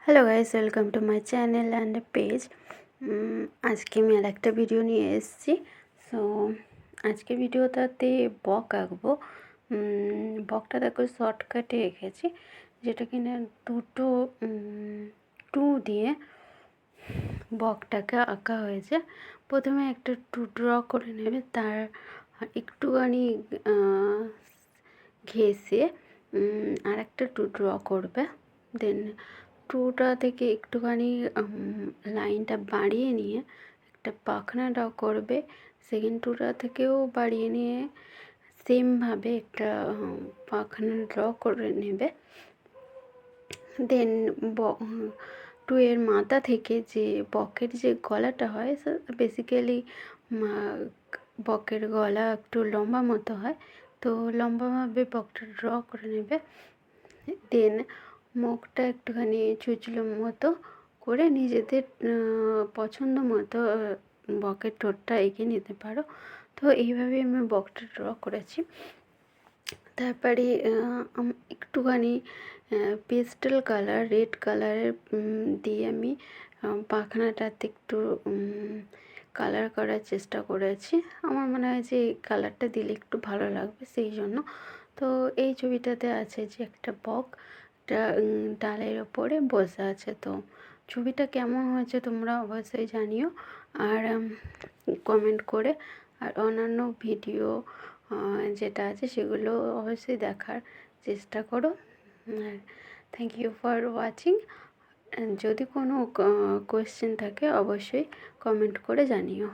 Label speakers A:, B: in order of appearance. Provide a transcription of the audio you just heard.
A: Hello guys, welcome to my channel and page. আজকে আমি আর একটা ভিডিও নিয়ে এসেছি। সো আজকে ভিডিওটাতে বক আঁকবো। বকটা দেখো শর্টকাটে এঁকেছি, যেটা কিনা দুটো টু দিয়ে বকটাকে আঁকা হয়েছে। প্রথমে একটা টু ড্র করে নেবে, তার একটুখানি ঘেঁষে আর একটা টু ড্র করবে। দেন টুটা থেকে একটুখানি লাইনটা বাড়িয়ে নিয়ে একটা পাখনা ড্র করবে। সেকেন্ড টুটা থেকেও বাড়িয়ে নিয়ে সেমভাবে একটা পাখনা ড্র করে নেবে। দেন টু এর মাথা থেকে যে বকের যে গলাটা হয়, বেসিক্যালি বকের গলা একটু লম্বা মতো হয়, তো লম্বাভাবে বকটা ড্র করে নেবে। দেন মুখটা একটুখানি চুচলো মতো করে নিজেদের পছন্দ মতো বকের ঠোঁটটা এঁকে নিতে পারো। তো এইভাবে আমি বকটা ড্র করেছি। তারপরে একটুখানি পেস্টেল কালার, রেড কালারের দিয়ে আমি পাখনাটাতে একটু কালার করার চেষ্টা করেছি। আমার মনে হয় যে এই কালারটা দিলে একটু ভালো লাগবে, সেই জন্য। তো এই ছবিটাতে আছে যে একটা বক একটা ডালের ওপরে বসে আছে। তো ছবিটা কেমন হয়েছে তোমরা অবশ্যই জানিও, আর কমেন্ট করে। আর অন্যান্য ভিডিও যেটা আছে সেগুলো অবশ্যই দেখার চেষ্টা করো। আর থ্যাংক ইউ ফর ওয়াচিং। যদি কোনো কোয়েশ্চেন থাকে অবশ্যই কমেন্ট করে জানিও।